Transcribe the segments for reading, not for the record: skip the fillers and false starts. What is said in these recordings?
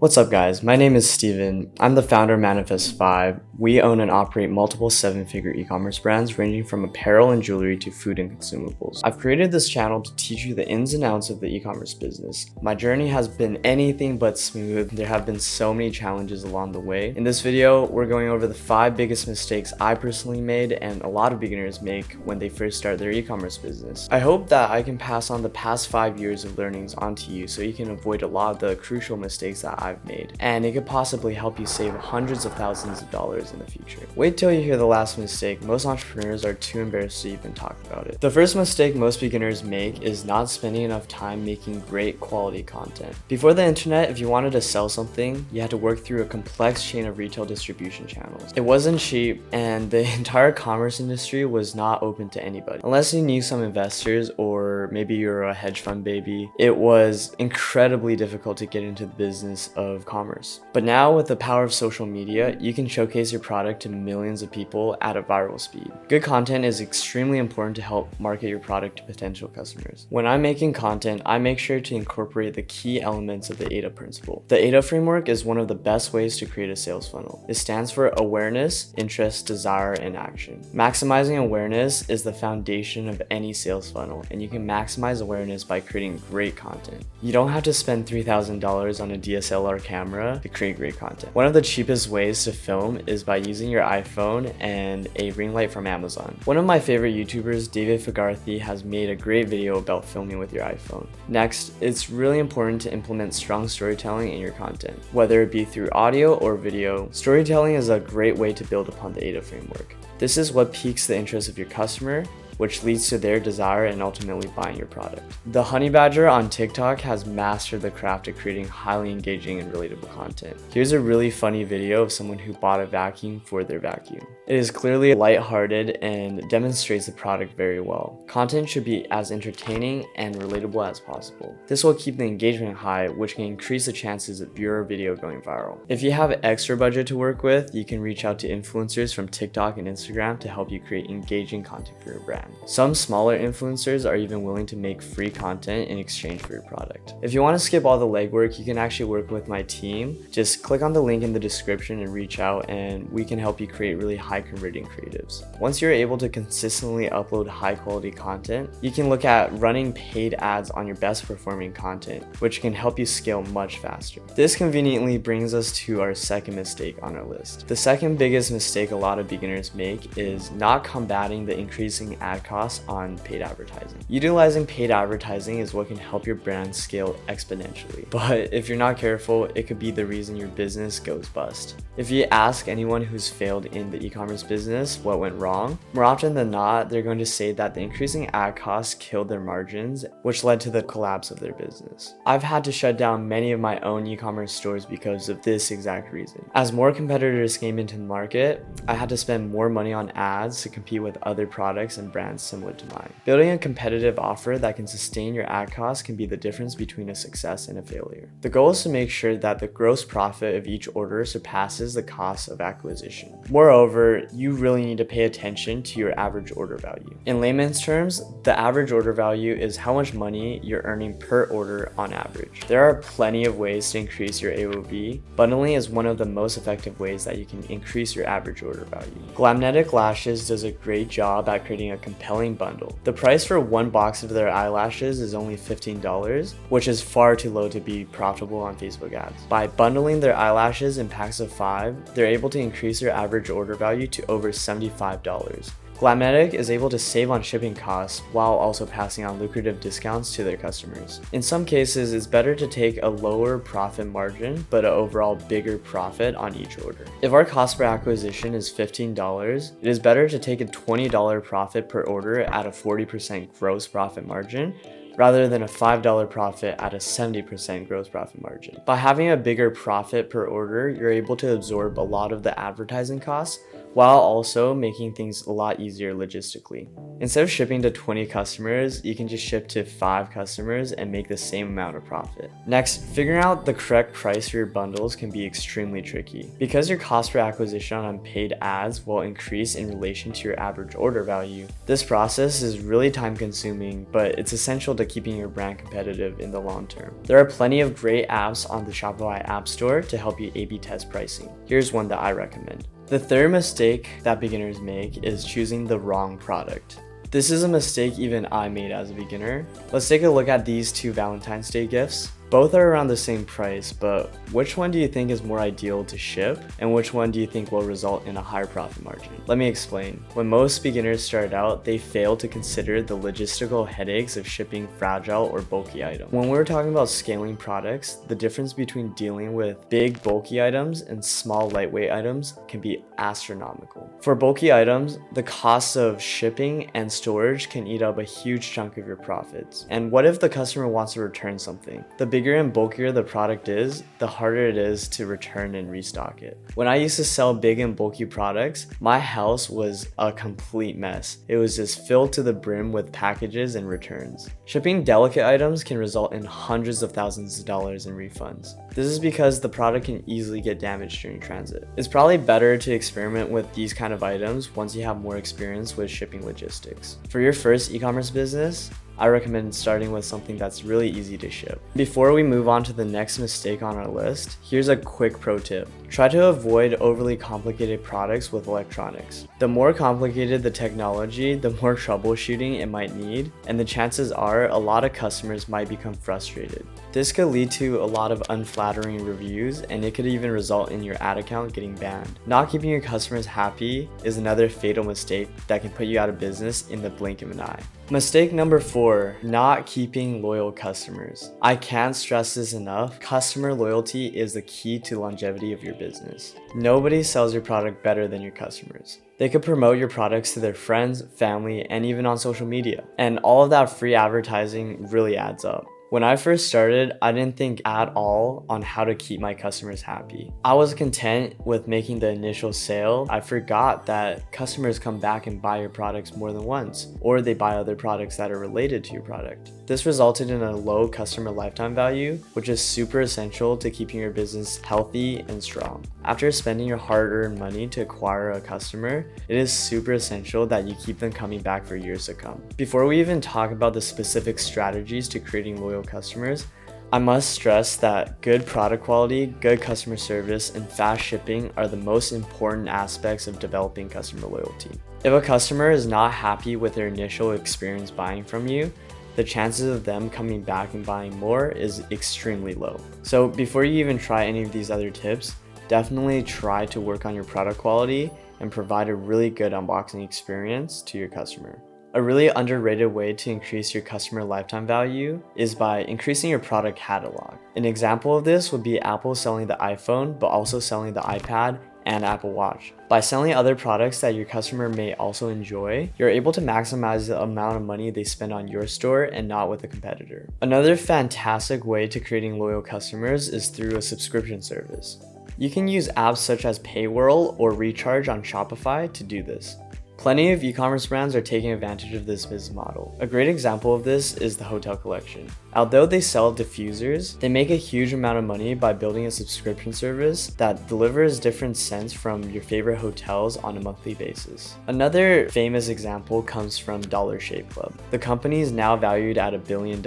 What's up guys, my name is Steven. I'm the founder of Manifest 5. We own and operate multiple 7-figure e-commerce brands ranging from apparel and jewelry to food and consumables. I've created this channel to teach you the ins and outs of the e-commerce business. My journey has been anything but smooth. There have been so many challenges along the way. In this video, we're going over the 5 biggest mistakes I personally made and a lot of beginners make when they first start their e-commerce business. I hope that I can pass on the past 5 years of learnings onto you so you can avoid a lot of the crucial mistakes that I've made, and it could possibly help you save hundreds of thousands of dollars in the future. Wait till you hear the last mistake. Most entrepreneurs are too embarrassed to even talk about it. The first mistake most beginners make is not spending enough time making great quality content. Before the internet, if you wanted to sell something, you had to work through a complex chain of retail distribution channels. It wasn't cheap, and the entire commerce industry was not open to anybody. Unless you knew some investors or maybe you're a hedge fund baby, it was incredibly difficult to get into the business of commerce. But now with the power of social media, you can showcase your product to millions of people at a viral speed. Good content is extremely important to help market your product to potential customers. When I'm making content, I make sure to incorporate the key elements of the AIDA principle. The AIDA framework is one of the best ways to create a sales funnel. It stands for awareness, interest, desire, and action. Maximizing awareness is the foundation of any sales funnel, and you can maximize awareness by creating great content. You don't have to spend $3,000 on a DSLR camera to create great content. One of the cheapest ways to film is by using your iPhone and a ring light from Amazon. One of my favorite YouTubers, David Fagarthi, has made a great video about filming with your iPhone. Next, it's really important to implement strong storytelling in your content, whether it be through audio or video. Storytelling is a great way to build upon the AIDA framework. This is what piques the interest of your customer, which leads to their desire and ultimately buying your product. The honey badger on TikTok has mastered the craft of creating highly engaging and relatable content. Here's a really funny video of someone who bought a vacuum for their vacuum. It is clearly lighthearted and demonstrates the product very well. Content should be as entertaining and relatable as possible. This will keep the engagement high, which can increase the chances of your video going viral. If you have extra budget to work with, you can reach out to influencers from TikTok and Instagram to help you create engaging content for your brand. Some smaller influencers are even willing to make free content in exchange for your product. If you want to skip all the legwork, you can actually work with my team. Just click on the link in the description and reach out, and we can help you create really high converting creatives. Once you're able to consistently upload high quality content, you can look at running paid ads on your best performing content, which can help you scale much faster. This conveniently brings us to our second mistake on our list. The second biggest mistake a lot of beginners make is not combating the increasing ad costs on paid advertising. Utilizing paid advertising is what can help your brand scale exponentially. But if you're not careful, it could be the reason your business goes bust. If you ask anyone who's failed in the e-commerce business what went wrong, more often than not, they're going to say that the increasing ad costs killed their margins, which led to the collapse of their business. I've had to shut down many of my own e-commerce stores because of this exact reason. As more competitors came into the market, I had to spend more money on ads to compete with other products and brands similar to mine. Building a competitive offer that can sustain your ad costs can be the difference between a success and a failure. The goal is to make sure that the gross profit of each order surpasses the cost of acquisition. Moreover, you really need to pay attention to your average order value. In layman's terms, the average order value is how much money you're earning per order on average. There are plenty of ways to increase your AOV. Bundling is one of the most effective ways that you can increase your average order value. Glamnetic Lashes does a great job at creating a compelling bundle. The price for one box of their eyelashes is only $15, which is far too low to be profitable on Facebook ads. By bundling their eyelashes in packs of 5, they're able to increase their average order value to over $75. Glamnetic is able to save on shipping costs while also passing on lucrative discounts to their customers. In some cases, it's better to take a lower profit margin, but an overall bigger profit on each order. If our cost per acquisition is $15, it is better to take a $20 profit per order at a 40% gross profit margin, rather than a $5 profit at a 70% gross profit margin. By having a bigger profit per order, you're able to absorb a lot of the advertising costs while also making things a lot easier logistically. Instead of shipping to 20 customers, you can just ship to 5 customers and make the same amount of profit. Next, figuring out the correct price for your bundles can be extremely tricky. Because your cost per acquisition on paid ads will increase in relation to your average order value, this process is really time consuming, but it's essential to keeping your brand competitive in the long term. There are plenty of great apps on the Shopify App Store to help you A/B test pricing. Here's one that I recommend. The third mistake that beginners make is choosing the wrong product. This is a mistake even I made as a beginner. Let's take a look at these 2 Valentine's Day gifts. Both are around the same price, but which one do you think is more ideal to ship, and which one do you think will result in a higher profit margin? Let me explain. When most beginners start out, they fail to consider the logistical headaches of shipping fragile or bulky items. When we're talking about scaling products, the difference between dealing with big bulky items and small lightweight items can be astronomical. For bulky items, the cost of shipping and storage can eat up a huge chunk of your profits. And what if the customer wants to return something? The bigger and bulkier the product is, the harder it is to return and restock it. When I used to sell big and bulky products, my house was a complete mess. It was just filled to the brim with packages and returns. Shipping delicate items can result in hundreds of thousands of dollars in refunds. This is because the product can easily get damaged during transit. It's probably better to experiment with these kind of items once you have more experience with shipping logistics. For your first e-commerce business, I recommend starting with something that's really easy to ship. Before we move on to the next mistake on our list, here's a quick pro tip. Try to avoid overly complicated products with electronics. The more complicated the technology, the more troubleshooting it might need, and the chances are a lot of customers might become frustrated. This could lead to a lot of unflattering reviews, and it could even result in your ad account getting banned. Not keeping your customers happy is another fatal mistake that can put you out of business in the blink of an eye. Mistake number 4, not keeping loyal customers. I can't stress this enough. Customer loyalty is the key to longevity of your business. Nobody sells your product better than your customers. They could promote your products to their friends, family, and even on social media. And all of that free advertising really adds up. When I first started, I didn't think at all on how to keep my customers happy. I was content with making the initial sale. I forgot that customers come back and buy your products more than once, or they buy other products that are related to your product. This resulted in a low customer lifetime value, which is super essential to keeping your business healthy and strong. After spending your hard-earned money to acquire a customer, it is super essential that you keep them coming back for years to come. Before we even talk about the specific strategies to creating loyal customers, I must stress that good product quality, good customer service, and fast shipping are the most important aspects of developing customer loyalty. If a customer is not happy with their initial experience buying from you, the chances of them coming back and buying more is extremely low. So before you even try any of these other tips, definitely try to work on your product quality and provide a really good unboxing experience to your customer. A really underrated way to increase your customer lifetime value is by increasing your product catalog. An example of this would be Apple selling the iPhone, but also selling the iPad and Apple Watch. By selling other products that your customer may also enjoy, you're able to maximize the amount of money they spend on your store and not with a competitor. Another fantastic way to creating loyal customers is through a subscription service. You can use apps such as Paywhirl or Recharge on Shopify to do this. Plenty of e-commerce brands are taking advantage of this business model. A great example of this is the Hotel Collection. Although they sell diffusers, they make a huge amount of money by building a subscription service that delivers different scents from your favorite hotels on a monthly basis. Another famous example comes from Dollar Shave Club. The company is now valued at $1 billion.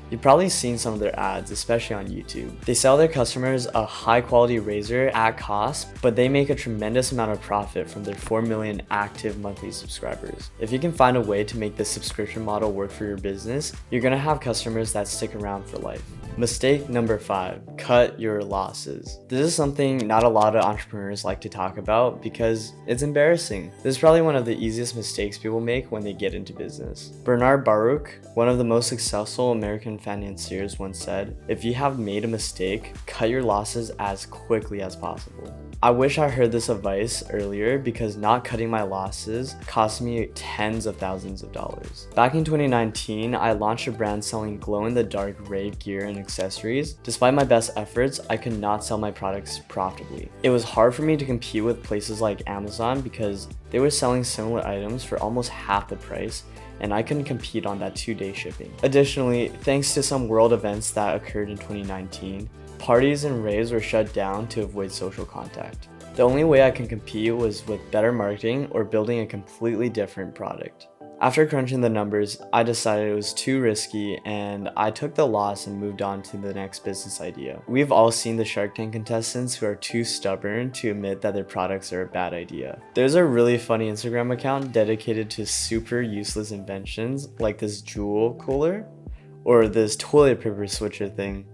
You've probably seen some of their ads, especially on YouTube. They sell their customers a high quality razor at cost, but they make a tremendous amount of profit from their 4 million active monthly subscribers. If you can find a way to make this subscription model work for your business, you're gonna have customers that stick around for life. Mistake number 5, cut your losses. This is something not a lot of entrepreneurs like to talk about because it's embarrassing. This is probably one of the easiest mistakes people make when they get into business. Bernard Baruch, one of the most successful American financiers, once said, "If you have made a mistake, cut your losses as quickly as possible." I wish I heard this advice earlier because not cutting my losses cost me tens of thousands of dollars. Back in 2019, I launched a brand selling glow-in-the-dark rave gear and accessories. Despite my best efforts, I could not sell my products profitably. It was hard for me to compete with places like Amazon because they were selling similar items for almost half the price, and I couldn't compete on that 2-day shipping. Additionally, thanks to some world events that occurred in 2019, parties and raves were shut down to avoid social contact. The only way I can compete was with better marketing or building a completely different product. After crunching the numbers, I decided it was too risky and I took the loss and moved on to the next business idea. We've all seen the Shark Tank contestants who are too stubborn to admit that their products are a bad idea. There's a really funny Instagram account dedicated to super useless inventions like this jewel cooler or this toilet paper switcher thing.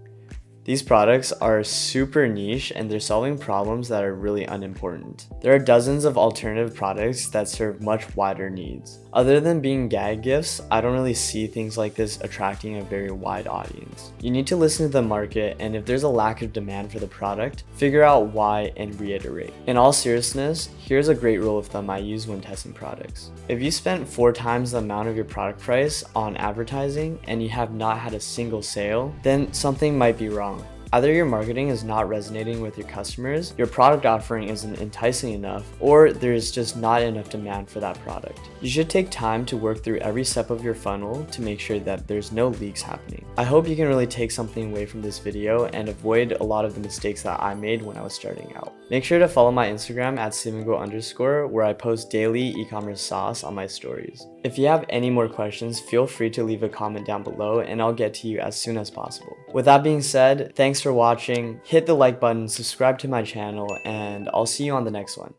These products are super niche and they're solving problems that are really unimportant. There are dozens of alternative products that serve much wider needs. Other than being gag gifts, I don't really see things like this attracting a very wide audience. You need to listen to the market, and if there's a lack of demand for the product, figure out why and reiterate. In all seriousness, here's a great rule of thumb I use when testing products. If you spent 4 times the amount of your product price on advertising and you have not had a single sale, then something might be wrong. Either your marketing is not resonating with your customers, your product offering isn't enticing enough, or there's just not enough demand for that product. You should take time to work through every step of your funnel to make sure that there's no leaks happening. I hope you can really take something away from this video and avoid a lot of the mistakes that I made when I was starting out. Make sure to follow my Instagram at Steven Guo_, where I post daily e-commerce sauce on my stories. If you have any more questions, feel free to leave a comment down below and I'll get to you as soon as possible. With that being said, thanks for watching, hit the like button, subscribe to my channel, and I'll see you on the next one.